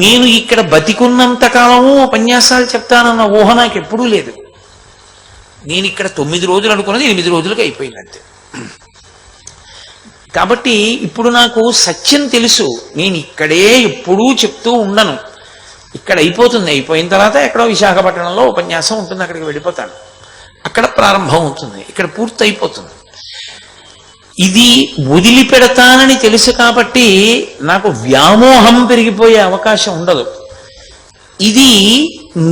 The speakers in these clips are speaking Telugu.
నేను ఇక్కడ బతికున్నంత కాలము ఉపన్యాసాలు చెప్తానన్న ఊహ నాకు ఎప్పుడూ లేదు. నేను ఇక్కడ 9 రోజులు అనుకున్నది 8 రోజులకు అయిపోయింది అంతే. కాబట్టి ఇప్పుడు నాకు సత్యం తెలుసు. నేను ఇక్కడే ఎప్పుడూ చెప్తూ ఉండను. ఇక్కడ అయిపోతుంది. అయిపోయిన తర్వాత ఎక్కడో విశాఖపట్నంలో ఉపన్యాసం ఉంటుంది, అక్కడికి వెళ్ళిపోతాను. అక్కడ ప్రారంభం అవుతుంది, ఇక్కడ పూర్తి అయిపోతుంది. ఇది వదిలిపెడతానని తెలుసు కాబట్టి నాకు వ్యామోహం పెరిగిపోయే అవకాశం ఉండదు. ఇది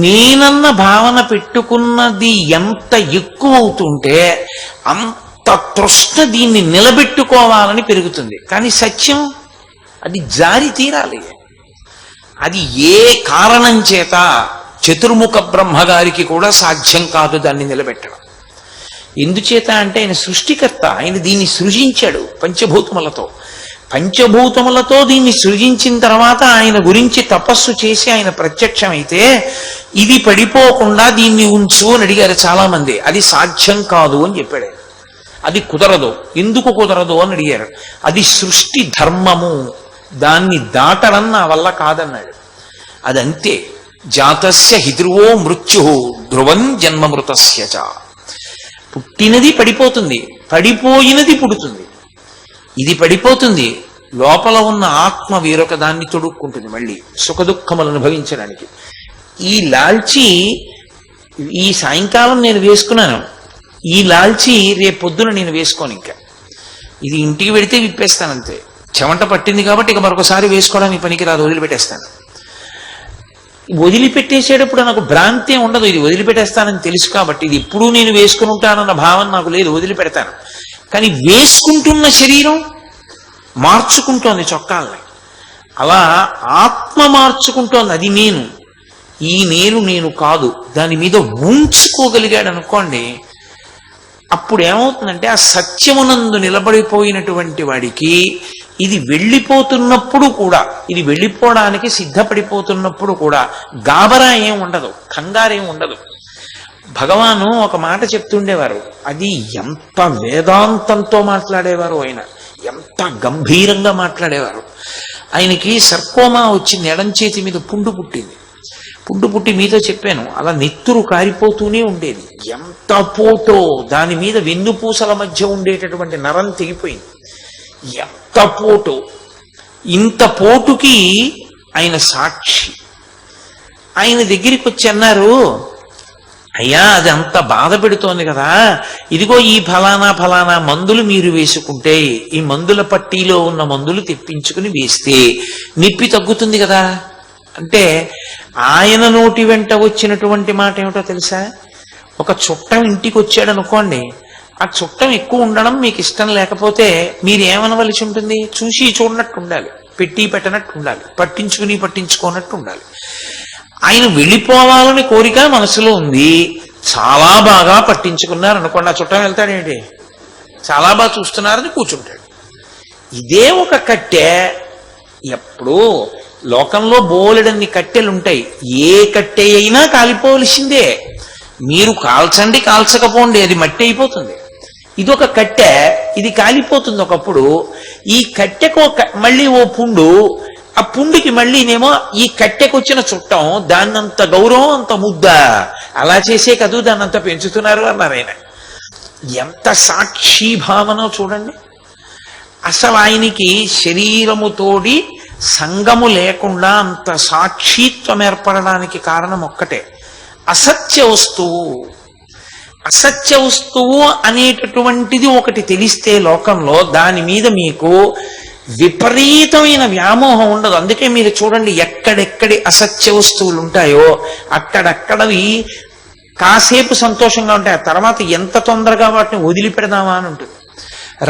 నేనన్న భావన పెట్టుకున్నది ఎంత ఎక్కువ అవుతుంటే అంత తృష్ణ దీన్ని నిలబెట్టుకోవాలని పెరుగుతుంది. కానీ సత్యం అది జారి తీరాలి. అది ఏ కారణం చేత చతుర్ముఖ బ్రహ్మగారికి కూడా సాధ్యం కాదు దాన్ని నిలబెట్టడం. ఎందుచేత అంటే ఆయన సృష్టికర్త. ఆయన దీన్ని సృజించాడు పంచభూతములతో. పంచభూతములతో దీన్ని సృజించిన తర్వాత ఆయన గురించి తపస్సు చేసి ఆయన ప్రత్యక్షమైతే ఇది పడిపోకుండా దీన్ని ఉంచు అని అడిగారు చాలా మంది. అది సాధ్యం కాదు అని చెప్పాడు. అది కుదరదు. ఎందుకు కుదరదు అని అడిగారు. అది సృష్టి ధర్మము, దాన్ని దాటడం నా వల్ల కాదన్నాడు. అదంతే. జాతస్య హిధ్రువో మృత్యు ధ్రువం జన్మమృతస్య చ. పుట్టినది పడిపోతుంది, పడిపోయినది పుడుతుంది. ఇది పడిపోతుంది, లోపల ఉన్న ఆత్మ వేరొక దాన్ని తొడుక్కుంటుంది మళ్ళీ సుఖదుఖములు అనుభవించడానికి. ఈ లాల్చి ఈ సాయంకాలం నేను వేసుకున్నాను, ఈ లాల్చి రేపొద్దున నేను వేసుకోను. ఇంకా ఇది ఇంటికి వెడితే విప్పేస్తానంతే. చెమట పట్టింది కాబట్టి ఇక మరొకసారి వేసుకోవడానికి పనికిరాదు, వదిలిపెట్టేస్తాను. వదిలిపెట్టేసేటప్పుడు నాకు భ్రాంతి ఉండదు. ఇది వదిలిపెట్టేస్తానని తెలుసు కాబట్టి ఇది ఎప్పుడూ నేను వేసుకుని ఉంటానన్న భావన నాకు లేదు, వదిలిపెడతాను. కానీ వేసుకుంటున్న శరీరం మార్చుకుంటోంది చొక్కాలని. అలా ఆత్మ మార్చుకుంటోంది. అది నేను. ఈ నేను కాదు. దాని మీద ఉంచుకోగలిగాడు అనుకోండి, అప్పుడు ఏమవుతుందంటే ఆ సత్యమునందు నిలబడిపోయినటువంటి వాడికి ఇది వెళ్ళిపోతున్నప్పుడు కూడా, ఇది వెళ్ళిపోవడానికి సిద్ధపడిపోతున్నప్పుడు కూడా గాబరా ఏం ఉండదు, కంగారేం ఉండదు. భగవాను ఒక మాట చెప్తుండేవారు. అది ఎంత వేదాంతంతో మాట్లాడేవారు ఆయన, ఎంత గంభీరంగా మాట్లాడేవారు. ఆయనకి సర్కోమా వచ్చింది, ఎడం చేతి మీద పుండు పుట్టింది. పుండు పుట్టి మీతో చెప్పాను, అలా నెత్తురు కారిపోతూనే ఉండేది. ఎంత పోటో, దాని మీద వెన్నుపూసల మధ్య ఉండేటటువంటి నరం తెగిపోయింది. ఎంత పోటు. ఇంత పోటుకి ఆయన సాక్షి. ఆయన దగ్గరికి వచ్చి అన్నారు, అయ్యా అది అంత బాధ పెడుతోంది కదా, ఇదిగో ఈ ఫలానా మందులు మీరు వేసుకుంటే, ఈ మందుల పట్టీలో ఉన్న మందులు తెప్పించుకుని వేస్తే నొప్పి తగ్గుతుంది కదా అంటే, ఆయన నోటి వెంట వచ్చినటువంటి మాట ఏమిటో తెలుసా? ఒక చుట్టం ఇంటికి వచ్చాడు అనుకోండి, ఆ చుట్టం ఎక్కువ ఉండడం మీకు ఇష్టం లేకపోతే మీరు ఏమనవలసి ఉంటుంది? చూసి చూడనట్టు ఉండాలి, పెట్టి పెట్టనట్టు ఉండాలి, పట్టించుకోనట్టు ఉండాలి. ఆయన వెళ్ళిపోవాలని కోరిక మనసులో ఉంది, చాలా బాగా పట్టించుకున్నారు అనుకోండి, ఆ చుట్టం వెళ్తాడేంటి, చాలా బాగా చూస్తున్నారని కూర్చుంటాడు. ఇదే ఒక కట్టె. ఎప్పుడు లోకంలో బోలెడన్ని కట్టెలుంటాయి, ఏ కట్టె అయినా కాలిపోవలసిందే. మీరు కాల్చండి కాల్చకపోండి, అది మట్టి అయిపోతుంది. ఇదొక కట్టె, ఇది కాలిపోతుంది ఒకప్పుడు. ఈ కట్టెకు మళ్ళీ ఓ పుండు, ఆ పుండుకి మళ్ళీనేమో ఈ కట్టెకు వచ్చిన చుట్టం, దాన్నంత గౌరవం అంత ముద్ద, అలా చేసే కదూ దాన్నంత పెంచుతున్నారు అన్నారు ఆయన. ఎంత సాక్షి భావనో చూడండి. అసలు ఆయనకి శరీరముతోడి సంగము లేకుండా అంత సాక్షిత్వం ఏర్పడడానికి కారణం ఒక్కటే, అసత్య వస్తువు. అసత్య వస్తువు అనేటటువంటిది ఒకటి తెలిస్తే లోకంలో దాని మీద మీకు విపరీతమైన వ్యామోహం ఉండదు. అందుకే మీరు చూడండి, ఎక్కడెక్కడి అసత్య వస్తువులు ఉంటాయో అక్కడక్కడవి కాసేపు సంతోషంగా ఉంటాయి, ఆ తర్వాత ఎంత తొందరగా వాటిని వదిలిపెడదామా అని ఉంటుంది.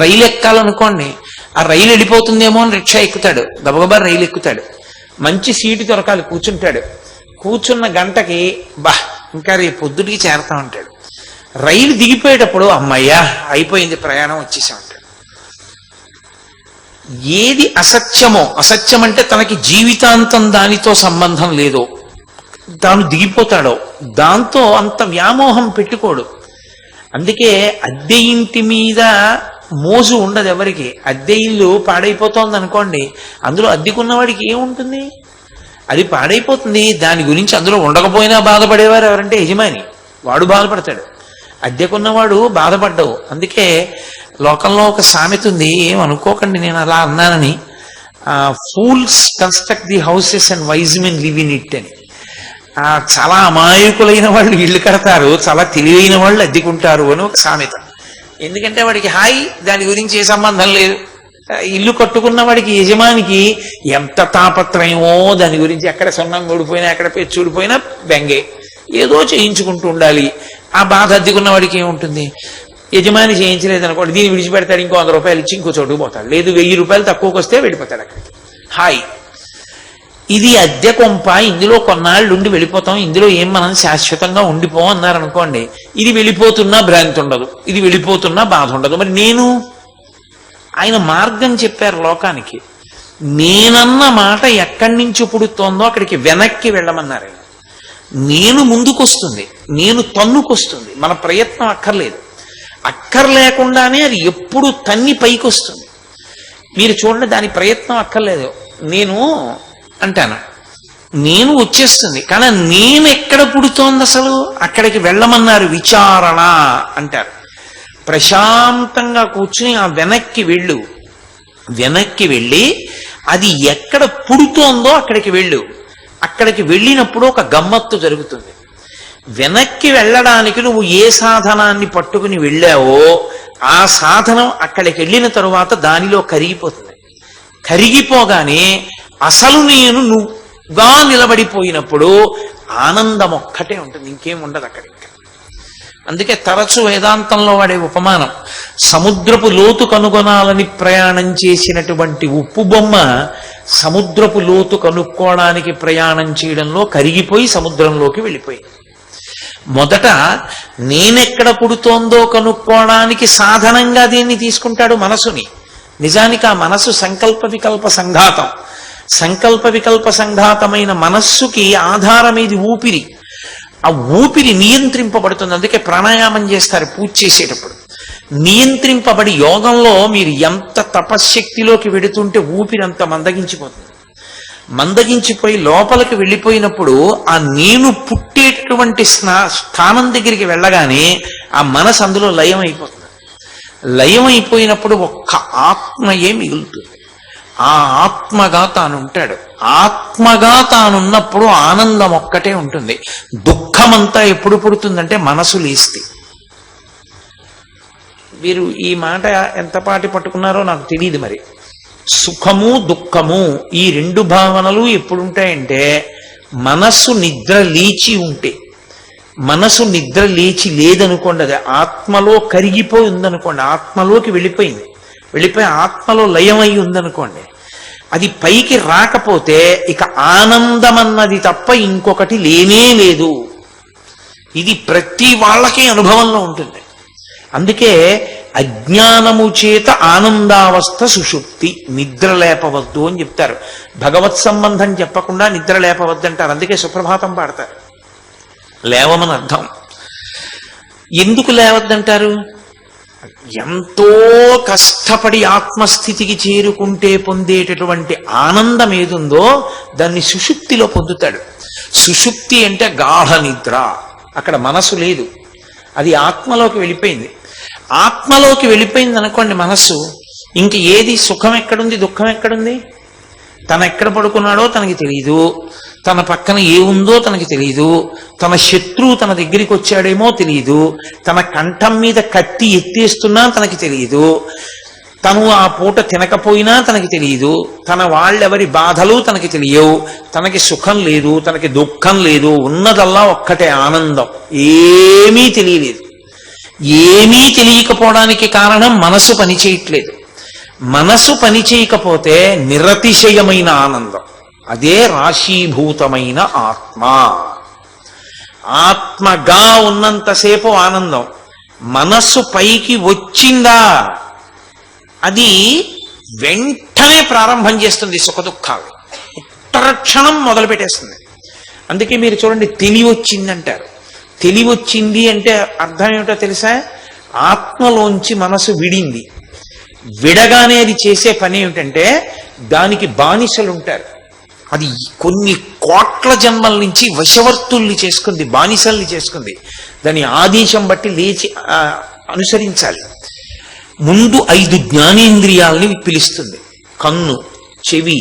రైలు ఎక్కాలనుకోండి, ఆ రైలు వెళ్ళిపోతుందేమో అని రిక్షా ఎక్కుతాడు, గబగబా రైలు ఎక్కుతాడు. మంచి సీటు దొరకాలి, కూర్చుంటాడు. కూర్చున్న గంటకి ఇంకా రేపు పొద్దుటికి చేరతా ఉంటాడు. రైలు దిగిపోయేటప్పుడు అమ్మయ్యా అయిపోయింది ప్రయాణం వచ్చేసా ఉంటాడు. ఏది అసత్యమో, అసత్యం అంటే తనకి జీవితాంతం దానితో సంబంధం లేదో, తాను దిగిపోతాడో దాంతో అంత వ్యామోహం పెట్టుకోడు. అందుకే అద్దె ఇంటి మీద మోజు ఉండదు ఎవరికి. అద్దె ఇల్లు పాడైపోతోంది అనుకోండి, అందులో అద్దెకున్నవాడికి ఏముంటుంది? అది పాడైపోతుంది. దాని గురించి అందులో ఉండకపోయినా బాధపడేవారు ఎవరంటే యజమాని, వాడు బాధపడతాడు. అద్దెకున్నవాడు బాధపడ్డావు. అందుకే లోకంలో ఒక సామెత ఉంది, ఏమనుకోకండి నేను అలా అన్నానని, fools construct the houses and wise men live in it అని. చాలా అమాయకులైన వాళ్ళు ఇళ్ళు కడతారు, చాలా తెలివైన వాళ్ళు అద్దెకుంటారు అని ఒక సామెత. ఎందుకంటే వాడికి హాయి, దాని గురించి ఏ సంబంధం లేదు. ఇల్లు కట్టుకున్న వాడికి యజమానికి ఎంత తాపత్రయమో దాని గురించి, ఎక్కడ సున్నం ఊడిపోయినా ఎక్కడ పెచ్చు ఊడిపోయినా బెంగే, ఏదో చేయించుకుంటూ ఉండాలి. ఆ బాధ అద్దెకున్న వాడికి ఏముంటుంది? యజమాని చేయించలేదు అనుకోండి, దీన్ని విడిచిపెడతాడు, ఇంకో 100 రూపాయలు ఇచ్చి ఇంకో చోటుకు పోతాడు, లేదు 1000 రూపాయలు తక్కువకి వస్తే వెళ్ళిపోతాడు అక్కడికి. హాయ్, ఇది అద్దె కొంప, ఇందులో కొన్నాళ్ళు ఉండి వెళ్ళిపోతాం, ఇందులో ఏం మనం శాశ్వతంగా ఉండిపోం అన్నారనుకోండి, ఇది వెళ్ళిపోతున్నా భ్రాంతి ఉండదు, ఇది వెళ్ళిపోతున్నా బాధ ఉండదు. మరి నేను, ఆయన మార్గం చెప్పారు లోకానికి. నేనన్న మాట ఎక్కడి నుంచి పుడుతోందో అక్కడికి వెనక్కి వెళ్ళమన్నారు ఆయన. నేను ముందుకొస్తుంది, నేను తన్నుకొస్తుంది, మన ప్రయత్నం అక్కర్లేదు. అక్కర్లేకుండానే అది ఎప్పుడు తన్ని పైకి వస్తుంది. మీరు చూడండి, దాని ప్రయత్నం అక్కర్లేదు. నేను అంటాను, నేను వచ్చేస్తుంది. కానీ నేను ఎక్కడ పుడుతోంది అసలు, అక్కడికి వెళ్ళమన్నారు. విచారణ అంటారు. ప్రశాంతంగా కూర్చుని ఆ వెనక్కి వెళ్ళు, వెనక్కి వెళ్ళి అది ఎక్కడ పుడుతోందో అక్కడికి వెళ్ళు. అక్కడికి వెళ్ళినప్పుడు ఒక గమ్మత్తు జరుగుతుంది. వెనక్కి వెళ్ళడానికి నువ్వు ఏ సాధనాన్ని పట్టుకుని వెళ్ళావో ఆ సాధనం అక్కడికి వెళ్ళిన తరువాత దానిలో కరిగిపోతుంది. కరిగిపోగానే అసలు నేను నువ్వుగా నిలబడిపోయినప్పుడు ఆనందం ఒక్కటే ఉంటుంది, ఇంకేం ఉండదు అక్కడ. అందుకే తరచు వేదాంతంలో వాడే ఉపమానం, సముద్రపు లోతు కనుగొనాలని ప్రయాణం చేసినటువంటి ఉప్పు బొమ్మ సముద్రపు లోతు కనుక్కోవడానికి ప్రయాణం చేయడంలో కరిగిపోయి సముద్రంలోకి వెళ్ళిపోయింది. మొదట నేనెక్కడ పుడుతోందో కనుక్కోవడానికి సాధనంగా దీన్ని తీసుకుంటాడు మనసుని. నిజానికి ఆ మనసు సంకల్ప వికల్ప సంఘాతం. సంకల్ప వికల్ప సంఘాతమైన మనస్సుకి ఆధారమేది ఊపిరి. ఆ ఊపిరి నియంత్రింపబడుతుంది. అందుకే ప్రాణాయామం చేస్తారు పూజ చేసేటప్పుడు. నియంత్రింపబడి యోగంలో మీరు ఎంత తపశ్శక్తిలోకి వెడుతుంటే ఊపిరి అంత మందగించిపోతుంది. మందగించిపోయి లోపలికి వెళ్ళిపోయినప్పుడు ఆ నేను పుట్టేటటువంటి స్థానం దగ్గరికి వెళ్ళగానే ఆ మనసు అందులో లయం అయిపోతుంది. లయం అయిపోయినప్పుడు ఒక్క ఆత్మయే మిగులుతుంది. ఆ ఆత్మగా తానుంటాడు. ఆత్మగా తానున్నప్పుడు ఆనందం ఒక్కటే ఉంటుంది. దుఃఖమంతా ఎప్పుడు పుడుతుందంటే మనసు లేస్తే. వీరు ఈ మాట ఎంత పాటి పట్టుకున్నారో నాకు తెలియదు. మరి సుఖము దుఃఖము ఈ రెండు భావనలు ఎప్పుడుంటాయంటే మనస్సు నిద్ర లేచి ఉంటే. మనసు నిద్ర లేచి లేదనుకోండి, అది ఆత్మలో కరిగిపోయి ఉందనుకోండి, ఆత్మలోకి వెళ్ళిపోయింది, వెళ్ళిపోయి ఆత్మలో లయమై ఉందనుకోండి, అది పైకి రాకపోతే ఇక ఆనందం అన్నది తప్ప ఇంకొకటి లేనే లేదు. ఇది ప్రతి వాళ్ళకి అనుభవంలో ఉంటుంది. అందుకే అజ్ఞానము చేత ఆనందావస్థ సుషుప్తి, నిద్ర లేపవద్దు అని చెప్తారు. భగవత్ సంబంధం చెప్పకుండా నిద్ర లేపవద్దు అంటారు. అందుకే సుప్రభాతం పాడతారు. లేవమని అర్థం. ఎందుకు లేవద్దంటారు? ఎంతో కష్టపడి ఆత్మస్థితికి చేరుకుంటే పొందేటటువంటి ఆనందం ఏదుందో దాన్ని సుషుప్తిలో పొందుతాడు. సుషుప్తి అంటే గాఢ నిద్ర. అక్కడ మనసు లేదు, అది ఆత్మలోకి వెళ్ళిపోయింది. ఆత్మలోకి వెళ్ళిపోయింది అనుకోండి మనస్సు, ఇంక ఏది సుఖం ఎక్కడుంది, దుఃఖం ఎక్కడుంది? తను ఎక్కడ పడుకున్నాడో తనకి తెలియదు, తన పక్కన ఏముందో తనకి తెలియదు, తన శత్రువు తన దగ్గరికి వచ్చాడేమో తెలియదు, తన కంఠం మీద కత్తి ఎత్తేస్తున్నా తనకి తెలియదు, తను ఆ పూట తినకపోయినా తనకి తెలియదు, తన వాళ్ళెవరి బాధలు తనకి తెలియవు, తనకి సుఖం లేదు, తనకి దుఃఖం లేదు, ఉన్నదల్లా ఒక్కటే ఆనందం. ఏమీ తెలియలేదు. ఏమీ తెలియకపోవడానికి కారణం మనసు పనిచేయట్లేదు. మనసు పనిచేయకపోతే నిరతిశయమైన ఆనందం, అదే రాశీభూతమైన ఆత్మ. ఆత్మగా ఉన్నంతసేపు ఆనందం. మనస్సు పైకి వచ్చిందా అది వెంటనే ప్రారంభం చేస్తుంది సుఖదుఖాలు, ఉత్తరక్షణం మొదలు పెట్టేస్తుంది. అందుకే మీరు చూడండి, తెలివి వచ్చిందంటారు. తెలివి వచ్చింది అంటే అర్థం ఏమిటో తెలుసా? ఆత్మలోంచి మనసు విడింది. విడగానే అది చేసే పని ఏమిటంటే దానికి బానిసలు ఉంటారు. అది కొన్ని కోట్ల జన్మల నుంచి వశవర్తుల్ని చేసుకుంది, బానిసల్ని చేసుకుంది. దాని ఆదేశం బట్టి లేచి అనుసరించాలి. ముందు 5 జ్ఞానేంద్రియాలని పిలుస్తుంది: కన్ను, చెవి,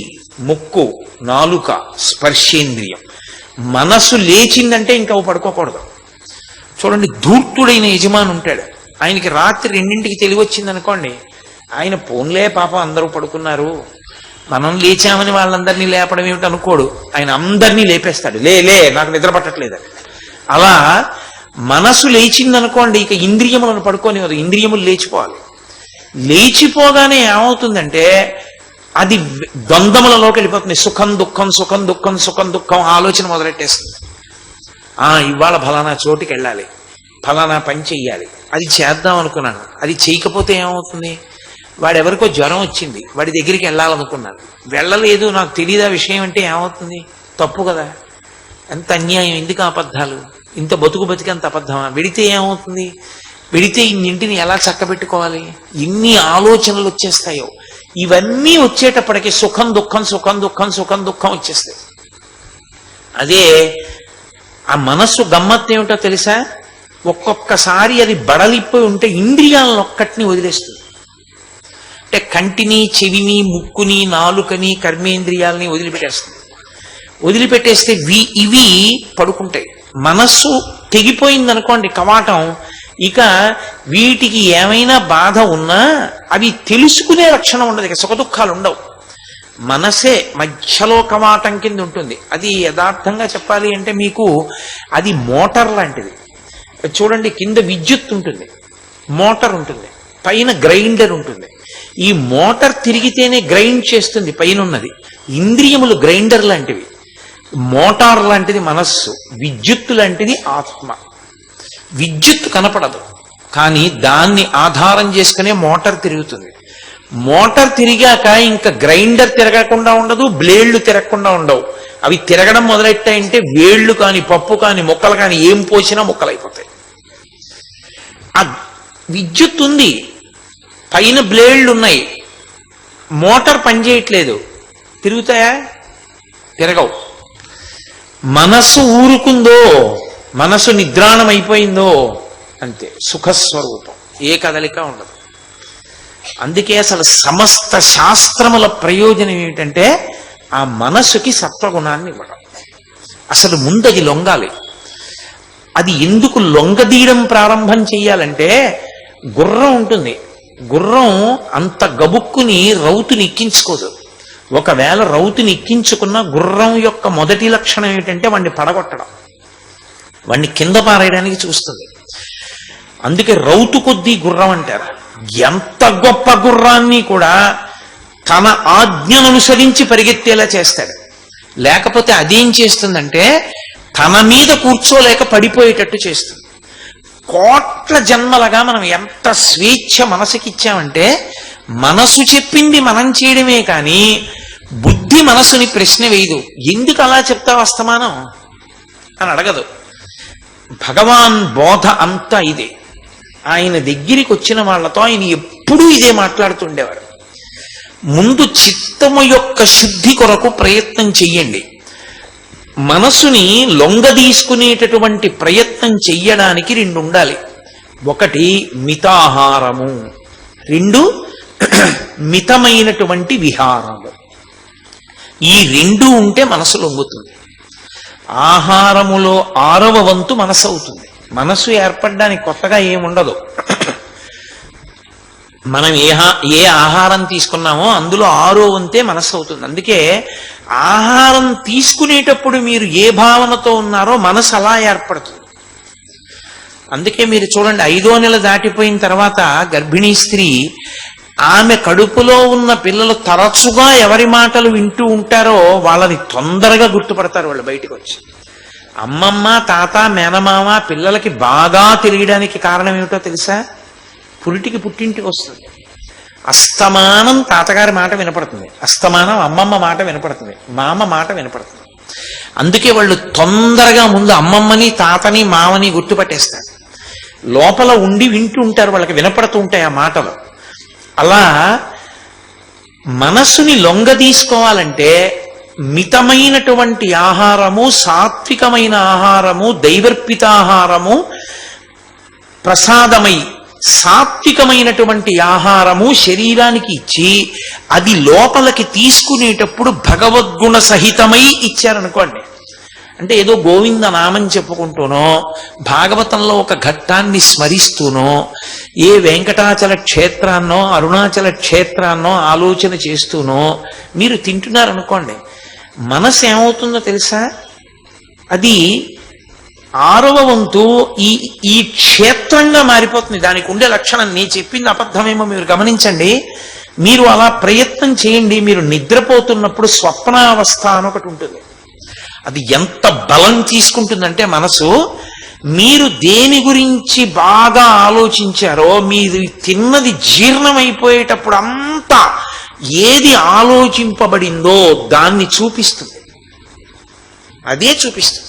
ముక్కు, నాలుక, స్పర్శేంద్రియం. మనసు లేచిందంటే ఇంకా పడుకోకూడదు. చూడండి, ధూర్తుడైన యజమాని ఉంటాడు, ఆయనకి రాత్రి 2ంటికి తెలివచ్చింది అనుకోండి, ఆయన పోన్లే పాపం అందరూ పడుకున్నారు, మనం లేచామని వాళ్ళందరినీ లేపడం ఏమిటి అనుకోడు, ఆయన అందరినీ లేపేస్తాడు. లే నాకు నిద్ర పట్టట్లేదని. అలా మనసు లేచిందనుకోండి, ఇక ఇంద్రియములను పడుకోనివ్వదు, ఇంద్రియములు లేచిపోవాలి. లేచిపోగానే ఏమవుతుందంటే అది ద్వంద్వములలోకి వెళ్ళిపోతుంది. సుఖం దుఃఖం, సుఖం దుఃఖం, సుఖం దుఃఖం ఆలోచన మొదలెట్టేస్తుంది. ఇవాళ ఫలానా చోటుకి వెళ్ళాలి, ఫలానా పని చెయ్యాలి, అది చేద్దాం అనుకున్నాను, అది చేయకపోతే ఏమవుతుంది? వాడెవరికో జ్వరం వచ్చింది, వాడి దగ్గరికి వెళ్ళాలనుకున్నాను, వెళ్ళలేదు, నాకు తెలియదా విషయం అంటే ఏమవుతుంది? తప్పు కదా. ఎంత అన్యాయం! ఎందుకు అబద్ధాలు? ఇంత బతికంత అబద్ధమా? వెడితే ఏమవుతుంది? వెడితే ఇన్నింటిని ఎలా చక్కబెట్టుకోవాలి? ఎన్ని ఆలోచనలు వచ్చేస్తాయో. ఇవన్నీ వచ్చేటప్పటికి సుఖం దుఃఖం, సుఖం దుఃఖం, సుఖం దుఃఖం వచ్చేస్తాయి. అదే ఆ మనస్సు గమ్మత్తు ఏమిటో తెలుసా? ఒక్కొక్కసారి అది బడలిపోయి ఉంటే ఇంద్రియాలను ఒక్కటిని వదిలేస్తుంది. అంటే కంటిని, చెవిని, ముక్కుని, నాలుకని, కర్మేంద్రియాలని వదిలిపెట్టేస్తుంది. వదిలిపెట్టేస్తే ఇవి పడుకుంటాయి. మనస్సు తెగిపోయిందనుకోండి కవాటం, ఇక వీటికి ఏమైనా బాధ ఉన్నా అవి తెలుసుకునే లక్షణం ఉండదు, ఇక సుఖ దుఃఖాలు ఉండవు. మనసే మధ్యలో కవాటం కింద ఉంటుంది. అది యథార్థంగా చెప్పాలి అంటే మీకు అది మోటార్ లాంటిది. చూడండి, కింద విద్యుత్ ఉంటుంది, మోటార్ ఉంటుంది, పైన గ్రైండర్ ఉంటుంది. ఈ మోటార్ తిరిగితేనే గ్రైండ్ చేస్తుంది పైన ఉన్నది. ఇంద్రియములు గ్రైండర్ లాంటివి, మోటార్ లాంటిది మనస్సు, విద్యుత్తు లాంటిది ఆత్మ. విద్యుత్ కనపడదు, కానీ దాన్ని ఆధారం చేసుకునే మోటార్ తిరుగుతుంది. మోటార్ తిరిగాక ఇంకా గ్రైండర్ తిరగకుండా ఉండదు, బ్లేడ్లు తిరగకుండా ఉండవు. అవి తిరగడం మొదలెట్టాయంటే వేళ్లు కాని, పప్పు కాని, ముక్కలు కాని ఏం పోసినా ముక్కలైపోతాయి. ఆ విద్యుత్ ఉంది, పైన బ్లేడ్లు ఉన్నాయి, మోటార్ పనిచేయట్లేదు, తిరుగుతాయా? తిరగవు. మనస్సు ఊరుకుందో, మనసు నిద్రాణమైపోయిందో అంతే, సుఖస్వరూపం, ఏ కదలిక ఉండదు. అందుకే అసలు సమస్త శాస్త్రముల ప్రయోజనం ఏమిటంటే ఆ మనస్సుకి సత్వగుణాన్ని ఇవ్వడం. అసలు ముందది లొంగాలి. అది ఎందుకు లొంగదీయడం ప్రారంభం చెయ్యాలంటే, గుర్రం ఉంటుంది, గుర్రం అంత గబుక్కుని రౌతుని ఎక్కించుకోదు. ఒకవేళ రౌతుని ఎక్కించుకున్న గుర్రం యొక్క మొదటి లక్షణం ఏమిటంటే వాడిని పడగొట్టడం, వాడిని కింద పారేయడానికి చూస్తుంది. అందుకే రౌతు కొద్దీ గుర్రం అంటారు. ఎంత గొప్ప గుర్రాన్ని కూడా తన ఆజ్ఞను అనుసరించి పరిగెత్తేలా చేస్తాడు. లేకపోతే అదేం చేస్తుందంటే తన మీద కూర్చోలేక పడిపోయేటట్టు చేస్తుంది. కోట్ల జన్మలుగా మనం ఎంత స్వేచ్ఛ మనసుకిచ్చామంటే, మనసు చెప్పింది మనం చేయడమే కానీ బుద్ధి మనసుని ప్రశ్న వేయదు. ఎందుకు అలా చెప్తావు అస్తమానం అని అడగదు. భగవాన్ బోధ అంతా ఇదే. ఆయన దగ్గరికి వచ్చిన వాళ్ళతో ఆయన ఎప్పుడూ ఇదే మాట్లాడుతుండేవారు. ముందు చిత్తము యొక్క శుద్ధి కొరకు ప్రయత్నం చెయ్యండి. మనసుని లొంగదీసుకునేటటువంటి ప్రయత్నం చెయ్యడానికి 2 ఉండాలి. ఒకటి మితాహారము, 2 మితమైనటువంటి విహారము. ఈ 2 ఉంటే మనసు లొంగుతుంది. ఆహారములో 6వ వంతు మనసు అవుతుంది. మనసు ఏర్పడడానికి కొత్తగా ఏముండదు. మనం ఏ ఆహారం తీసుకున్నామో అందులో 6వ వంతే మనసు అవుతుంది. అందుకే ఆహారం తీసుకునేటప్పుడు మీరు ఏ భావనతో ఉన్నారో మనసు అలా ఏర్పడుతుంది. అందుకే మీరు చూడండి, 5వ నెల దాటిపోయిన తర్వాత గర్భిణీ స్త్రీ, ఆమె కడుపులో ఉన్న పిల్లలు తరచుగా ఎవరి మాటలు వింటూ ఉంటారో వాళ్ళని తొందరగా గుర్తుపడతారు వాళ్ళు బయటకు వచ్చి. అమ్మమ్మ, తాత, మేనమామ పిల్లలకి బాగా తెలియడానికి కారణం ఏమిటో తెలుసా? పుట్టింటికి వస్తుంది. అస్తమానం తాతగారి మాట వినపడుతుంది, అస్తమానం అమ్మమ్మ మాట వినపడుతుంది, మామ మాట వినపడుతుంది. అందుకే వాళ్ళు తొందరగా ముందు అమ్మమ్మని, తాతని, మామని గుర్తుపట్టేస్తారు. లోపల ఉండి వింటూ ఉంటారు, వాళ్ళకి వినపడుతూ ఉంటాయి ఆ మాటలు. అలా మనస్సుని లొంగ తీసుకోవాలంటే మితమైనటువంటి ఆహారము, సాత్వికమైన ఆహారము, దైవర్పితాహారము, ప్రసాదమై సాత్వికమైనటువంటి ఆహారము శరీరానికి ఇచ్చి అది లోపలికి తీసుకునేటప్పుడు భగవద్గుణ సహితమై ఇచ్చారనుకోండి. అంటే ఏదో గోవింద నామం చెప్పుకుంటూనో, భాగవతంలో ఒక ఘట్టాన్ని స్మరిస్తూనో, ఏ వెంకటాచల క్షేత్రాన్నో అరుణాచల క్షేత్రాన్నో ఆలోచన చేస్తూనో మీరు తింటున్నారనుకోండి, మనసు ఏమవుతుందో తెలుసా? అది 6వ వంతు ఈ క్షేత్రంగా మారిపోతుంది. దానికి ఉండే లక్షణం, నేను చెప్పింది అబద్ధమేమో మీరు గమనించండి. మీరు అలా ప్రయత్నం చేయండి. మీరు నిద్రపోతున్నప్పుడు స్వప్నావస్థ అని ఒకటి ఉంటుంది. అది ఎంత బలం తీసుకుంటుందంటే మనసు, మీరు దేని గురించి బాగా ఆలోచించారో మీరు తిన్నది జీర్ణమైపోయేటప్పుడు అంతా ఏది ఆలోచింపబడిందో దాన్ని చూపిస్తుంది, అదే చూపిస్తుంది.